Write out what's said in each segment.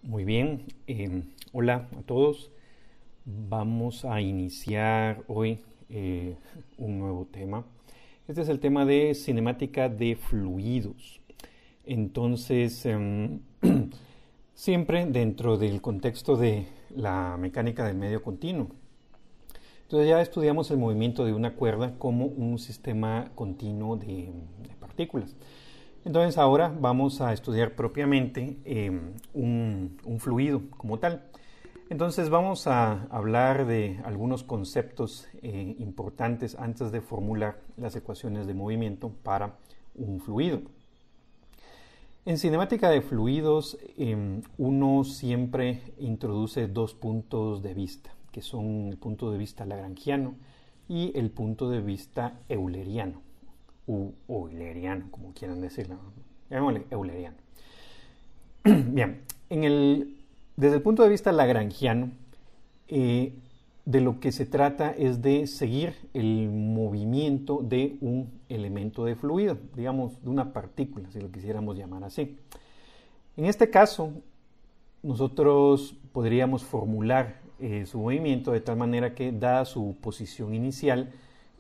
Muy bien, hola a todos. Vamos a iniciar hoy un nuevo tema. Este es el tema de cinemática de fluidos. Entonces, siempre dentro del contexto de la mecánica del medio continuo. Entonces ya estudiamos el movimiento de una cuerda como un sistema continuo de partículas. Entonces ahora vamos a estudiar propiamente un fluido como tal. Entonces vamos a hablar de algunos conceptos importantes antes de formular las ecuaciones de movimiento para un fluido. En cinemática de fluidos uno siempre introduce dos puntos de vista, que son el punto de vista lagrangiano y el punto de vista euleriano. O euleriano, como quieran decirlo. Llamémosle euleriano. Bien, desde el punto de vista lagrangiano, de lo que se trata es de seguir el movimiento de un elemento de fluido, digamos, de una partícula, si lo quisiéramos llamar así. En este caso, nosotros podríamos formular su movimiento de tal manera que, dada su posición inicial,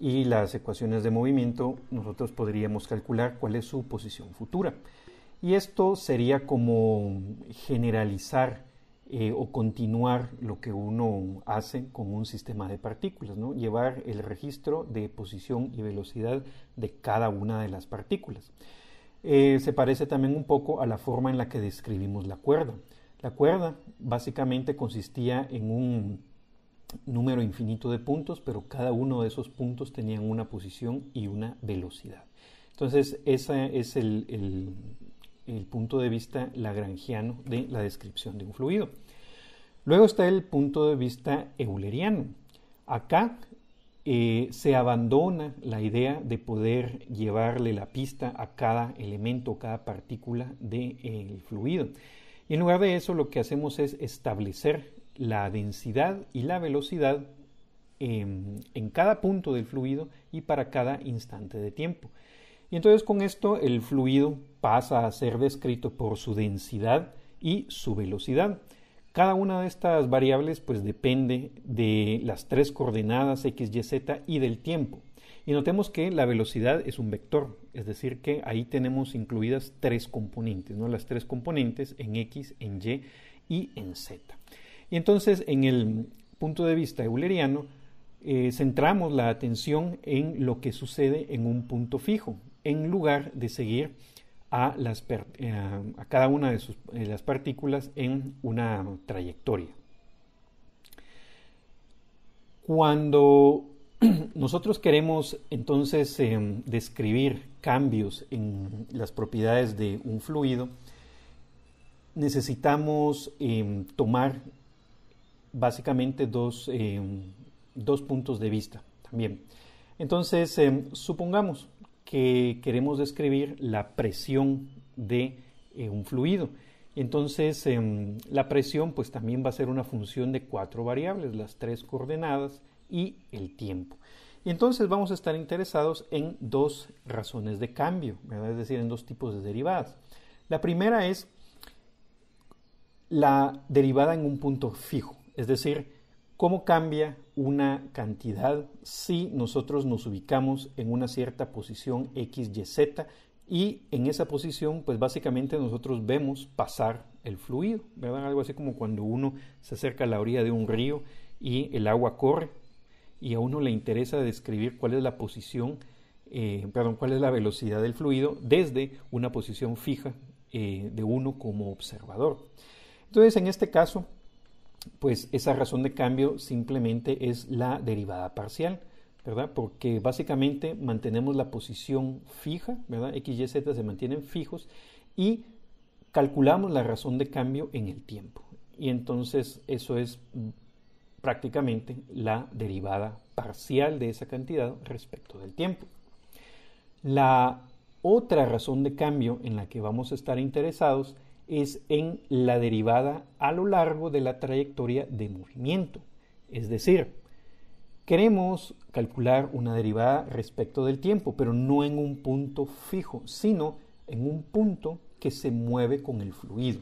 y las ecuaciones de movimiento, nosotros podríamos calcular cuál es su posición futura. Y esto sería como generalizar o continuar lo que uno hace con un sistema de partículas, ¿no? Llevar el registro de posición y velocidad de cada una de las partículas. Se parece también un poco a la forma en la que describimos la cuerda. La cuerda básicamente consistía en un número infinito de puntos, pero cada uno de esos puntos tenían una posición y una velocidad. Entonces, ese es el punto de vista lagrangiano de la descripción de un fluido. Luego está el punto de vista euleriano. Acá se abandona la idea de poder llevarle la pista a cada elemento, cada partícula del fluido. Y en lugar de eso, lo que hacemos es establecer la densidad y la velocidad en cada punto del fluido y para cada instante de tiempo. Y entonces con esto el fluido pasa a ser descrito por su densidad y su velocidad. Cada una de estas variables pues depende de las tres coordenadas x, y, z y del tiempo. Y notemos que la velocidad es un vector, es decir que ahí tenemos incluidas tres componentes, ¿no? Las tres componentes en x, en y y en z. Y entonces en el punto de vista euleriano centramos la atención en lo que sucede en un punto fijo, en lugar de seguir a cada una de las partículas en una trayectoria. Cuando nosotros queremos entonces describir cambios en las propiedades de un fluido, necesitamos tomar básicamente dos puntos de vista también. Entonces, supongamos que queremos describir la presión de un fluido. Entonces, la presión pues también va a ser una función de cuatro variables, las tres coordenadas y el tiempo. Y entonces vamos a estar interesados en dos razones de cambio, ¿verdad? Es decir, en dos tipos de derivadas. La primera es la derivada en un punto fijo, es decir, cómo cambia una cantidad si nosotros nos ubicamos en una cierta posición x, y, z y en esa posición pues básicamente nosotros vemos pasar el fluido, ¿verdad? Algo así como cuando uno se acerca a la orilla de un río y el agua corre y a uno le interesa describir cuál es la posición, cuál es la velocidad del fluido desde una posición fija de uno como observador. Entonces, en este caso, pues esa razón de cambio simplemente es la derivada parcial, ¿verdad? Porque básicamente mantenemos la posición fija, ¿verdad? X, Y, Z se mantienen fijos y calculamos la razón de cambio en el tiempo. Y entonces eso es prácticamente la derivada parcial de esa cantidad respecto del tiempo. La otra razón de cambio en la que vamos a estar interesados es en la derivada a lo largo de la trayectoria de movimiento. Es decir, queremos calcular una derivada respecto del tiempo, pero no en un punto fijo, sino en un punto que se mueve con el fluido.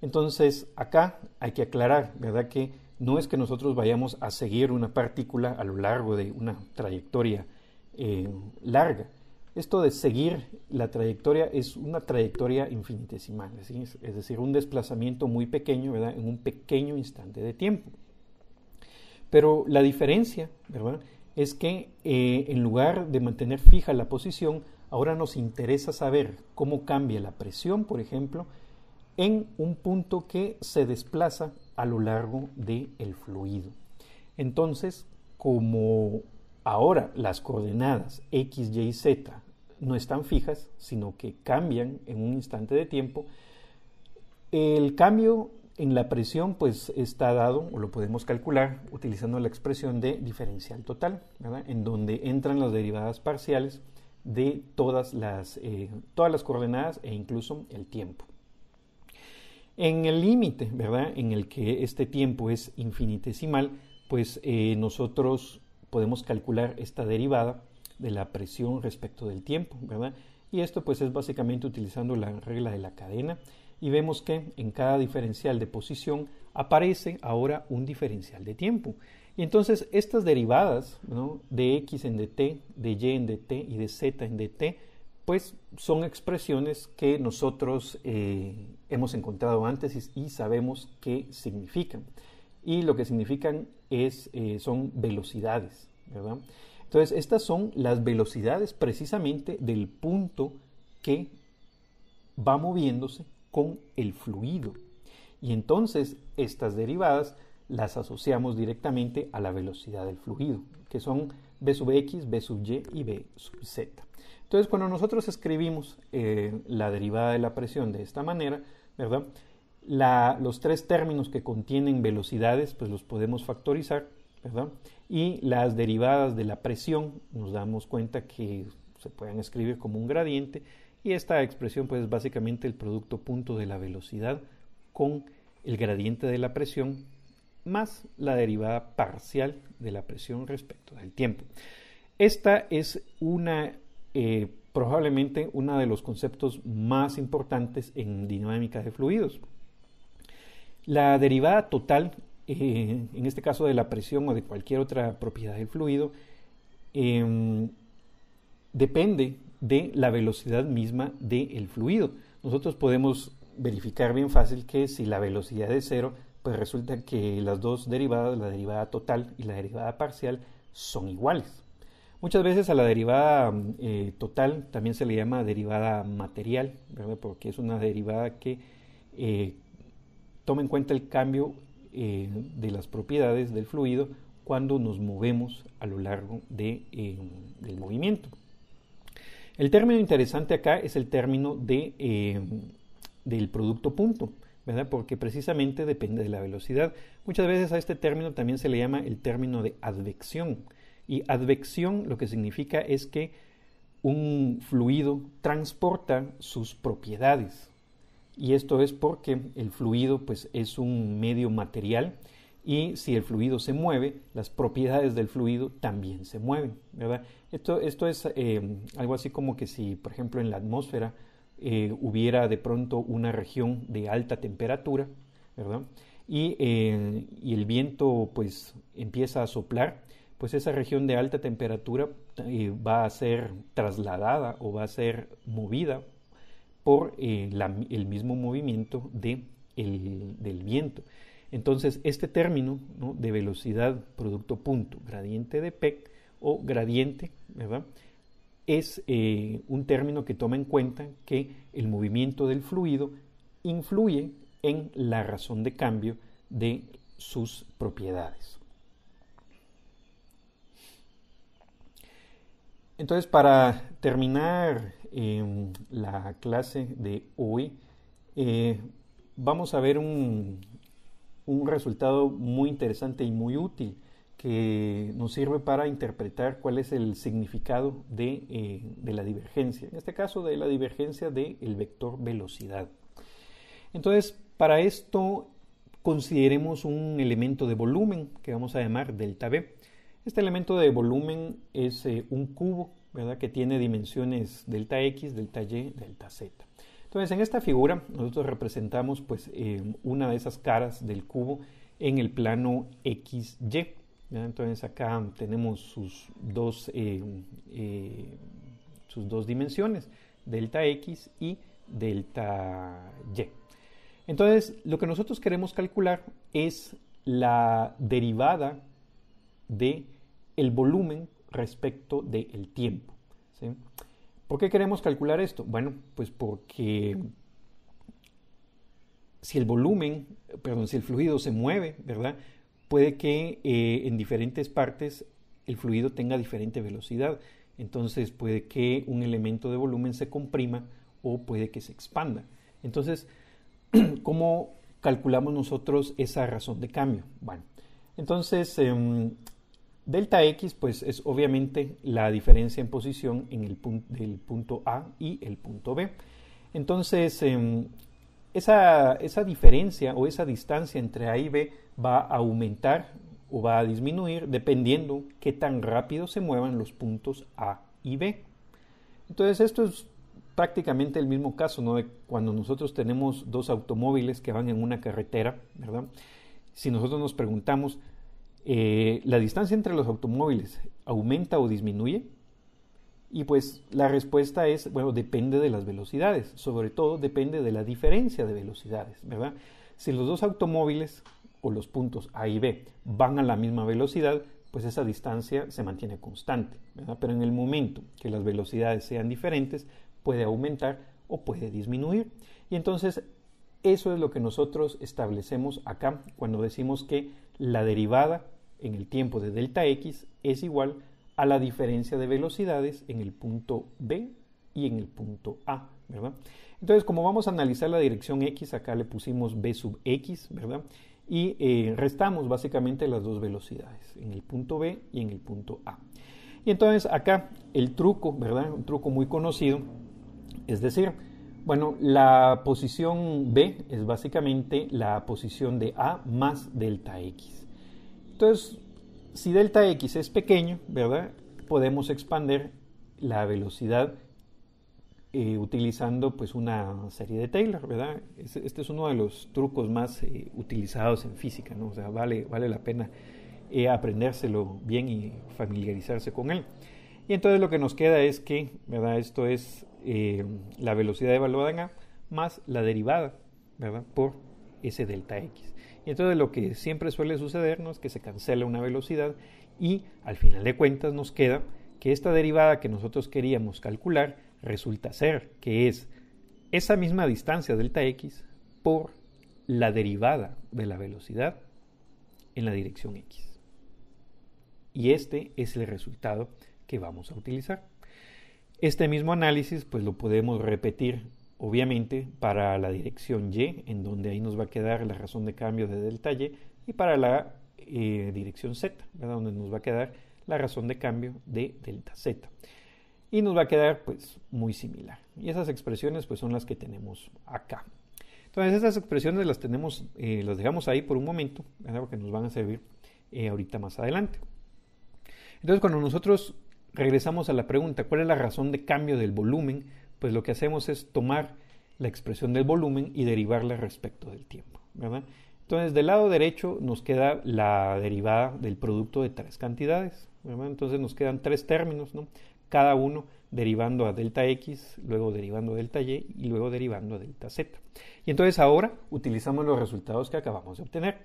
Entonces, acá hay que aclarar, ¿verdad? Que no es que nosotros vayamos a seguir una partícula a lo largo de una trayectoria larga. Esto de seguir la trayectoria es una trayectoria infinitesimal, es decir, un desplazamiento muy pequeño, ¿verdad? En un pequeño instante de tiempo. Pero la diferencia, ¿verdad?, es que en lugar de mantener fija la posición, ahora nos interesa saber cómo cambia la presión, por ejemplo, en un punto que se desplaza a lo largo del fluido. Entonces, como ahora las coordenadas x, y y z no están fijas, sino que cambian en un instante de tiempo, el cambio en la presión pues está dado, o lo podemos calcular, utilizando la expresión de diferencial total, ¿verdad?, en donde entran las derivadas parciales de todas las coordenadas e incluso el tiempo. En el límite, ¿verdad?, en el que este tiempo es infinitesimal, pues nosotros podemos calcular esta derivada de la presión respecto del tiempo, ¿verdad? Y esto pues es básicamente utilizando la regla de la cadena, y vemos que en cada diferencial de posición aparece ahora un diferencial de tiempo. Y entonces estas derivadas, ¿no?, de x en dt, de y en dt y de z en dt, pues son expresiones que nosotros hemos encontrado antes y sabemos qué significan. Y lo que significan son velocidades, ¿verdad? Entonces, estas son las velocidades precisamente del punto que va moviéndose con el fluido. Y entonces, estas derivadas las asociamos directamente a la velocidad del fluido, que son v sub x, v sub y y v sub z. Entonces, cuando nosotros escribimos la derivada de la presión de esta manera, ¿verdad?, los tres términos que contienen velocidades, pues los podemos factorizar, ¿verdad? Y las derivadas de la presión nos damos cuenta que se pueden escribir como un gradiente, y esta expresión pues es básicamente el producto punto de la velocidad con el gradiente de la presión más la derivada parcial de la presión respecto del tiempo. Esta es probablemente uno de los conceptos más importantes en dinámica de fluidos. La derivada total, en este caso de la presión o de cualquier otra propiedad del fluido, depende de la velocidad misma del fluido. Nosotros podemos verificar bien fácil que si la velocidad es cero, pues resulta que las dos derivadas, la derivada total y la derivada parcial, son iguales. Muchas veces a la derivada total también se le llama derivada material, ¿verdad?, porque es una derivada que toma en cuenta el cambio de las propiedades del fluido cuando nos movemos a lo largo del movimiento. El término interesante acá es el término del producto punto, ¿verdad?, porque precisamente depende de la velocidad. Muchas veces a este término también se le llama el término de advección. Y advección lo que significa es que un fluido transporta sus propiedades. Y esto es porque el fluido pues, es un medio material, y si el fluido se mueve, las propiedades del fluido también se mueven, ¿verdad? Esto es algo así como que si, por ejemplo, en la atmósfera hubiera de pronto una región de alta temperatura, ¿verdad?, y el viento pues empieza a soplar, pues esa región de alta temperatura va a ser trasladada o va a ser movida por el mismo movimiento del viento. Entonces, este término, ¿no?, de velocidad producto punto gradiente de P o gradiente, ¿verdad?, es un término que toma en cuenta que el movimiento del fluido influye en la razón de cambio de sus propiedades. Entonces, para terminar la clase de hoy, vamos a ver un resultado muy interesante y muy útil que nos sirve para interpretar cuál es el significado de la divergencia, en este caso de la divergencia del vector velocidad. Entonces, para esto consideremos un elemento de volumen que vamos a llamar delta V. Este elemento de volumen es un cubo, ¿verdad?, que tiene dimensiones delta X, delta Y, delta Z. Entonces, en esta figura nosotros representamos pues, una de esas caras del cubo en el plano XY. ¿Ya? Entonces, acá tenemos sus dos dimensiones, delta X y delta Y. Entonces, lo que nosotros queremos calcular es la derivada del volumen respecto del tiempo. ¿Sí? ¿Por qué queremos calcular esto? Bueno, pues porque si el fluido se mueve, ¿verdad? Puede que en diferentes partes el fluido tenga diferente velocidad. Entonces puede que un elemento de volumen se comprima o puede que se expanda. Entonces, ¿cómo calculamos nosotros esa razón de cambio? Bueno, entonces delta X pues es obviamente la diferencia en posición en del punto A y el punto B. Entonces esa diferencia o esa distancia entre A y B va a aumentar o va a disminuir dependiendo qué tan rápido se muevan los puntos A y B. Entonces esto es prácticamente el mismo caso, ¿no? De cuando nosotros tenemos dos automóviles que van en una carretera, ¿verdad? Si nosotros nos preguntamos, ¿la distancia entre los automóviles aumenta o disminuye? Y pues la respuesta es, bueno, depende de las velocidades, sobre todo depende de la diferencia de velocidades, ¿verdad? Si los dos automóviles o los puntos A y B van a la misma velocidad, pues esa distancia se mantiene constante, ¿verdad? Pero en el momento que las velocidades sean diferentes, puede aumentar o puede disminuir. Y entonces eso es lo que nosotros establecemos acá cuando decimos que la derivada en el tiempo de delta X es igual a la diferencia de velocidades en el punto B y en el punto A, ¿verdad? Entonces, como vamos a analizar la dirección X, acá le pusimos B sub X, ¿verdad? Y restamos básicamente las dos velocidades, en el punto B y en el punto A. Y entonces acá el truco, ¿verdad? Un truco muy conocido, es decir, bueno, la posición B es básicamente la posición de A más delta X. Entonces, si delta X es pequeño, ¿verdad? Podemos expander la velocidad utilizando pues una serie de Taylor, ¿verdad? Este es uno de los trucos más utilizados en física, ¿no? O sea, vale la pena aprendérselo bien y familiarizarse con él. Y entonces lo que nos queda es que, ¿verdad? Esto es la velocidad evaluada en A más la derivada, ¿verdad? Por ese delta X. Y entonces lo que siempre suele suceder, ¿no? Es que se cancela una velocidad y al final de cuentas nos queda que esta derivada que nosotros queríamos calcular resulta ser que es esa misma distancia delta X por la derivada de la velocidad en la dirección X. Y este es el resultado que vamos a utilizar. Este mismo análisis pues lo podemos repetir obviamente para la dirección Y, en donde ahí nos va a quedar la razón de cambio de delta Y, y para la dirección Z, ¿verdad? Donde nos va a quedar la razón de cambio de delta Z. Y nos va a quedar pues muy similar. Y esas expresiones pues son las que tenemos acá. Entonces estas expresiones las tenemos, las dejamos ahí por un momento, ¿verdad? Porque nos van a servir ahorita más adelante. Entonces cuando nosotros regresamos a la pregunta, ¿cuál es la razón de cambio del volumen? Pues lo que hacemos es tomar la expresión del volumen y derivarla respecto del tiempo, ¿verdad? Entonces, del lado derecho nos queda la derivada del producto de tres cantidades, ¿verdad? Entonces nos quedan tres términos, ¿no? Cada uno derivando a delta X, luego derivando a delta Y y luego derivando a delta Z. Y entonces ahora utilizamos los resultados que acabamos de obtener.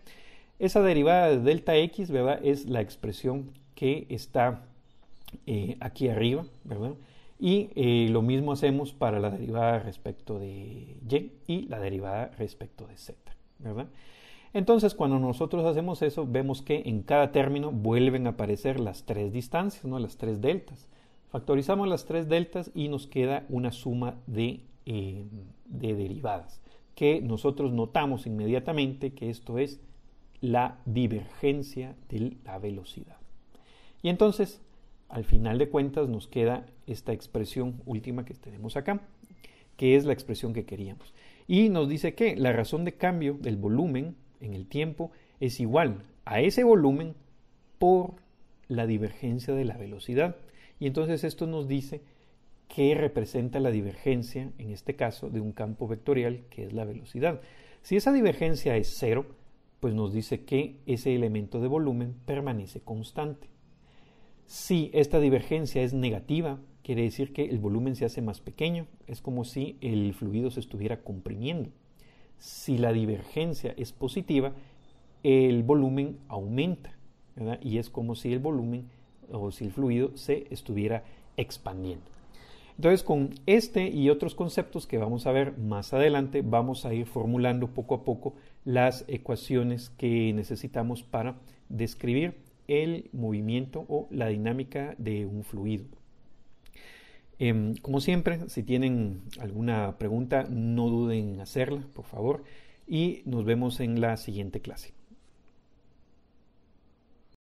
Esa derivada de delta X, ¿verdad? Es la expresión que está aquí arriba, ¿verdad? Y lo mismo hacemos para la derivada respecto de Y y la derivada respecto de Z, ¿verdad? Entonces, cuando nosotros hacemos eso, vemos que en cada término vuelven a aparecer las tres distancias, ¿no? Las tres deltas. Factorizamos las tres deltas y nos queda una suma de derivadas, que nosotros notamos inmediatamente que esto es la divergencia de la velocidad. Y entonces, al final de cuentas, nos queda esta expresión última que tenemos acá, que es la expresión que queríamos. Y nos dice que la razón de cambio del volumen en el tiempo es igual a ese volumen por la divergencia de la velocidad. Y entonces esto nos dice que representa la divergencia, en este caso, de un campo vectorial, que es la velocidad. Si esa divergencia es cero, pues nos dice que ese elemento de volumen permanece constante. Si esta divergencia es negativa, quiere decir que el volumen se hace más pequeño, es como si el fluido se estuviera comprimiendo. Si la divergencia es positiva, el volumen aumenta, ¿verdad? Y es como si el volumen o si el fluido se estuviera expandiendo. Entonces, con este y otros conceptos que vamos a ver más adelante, vamos a ir formulando poco a poco las ecuaciones que necesitamos para describir el movimiento o la dinámica de un fluido. Como siempre, si tienen alguna pregunta, no duden en hacerla, por favor, y nos vemos en la siguiente clase.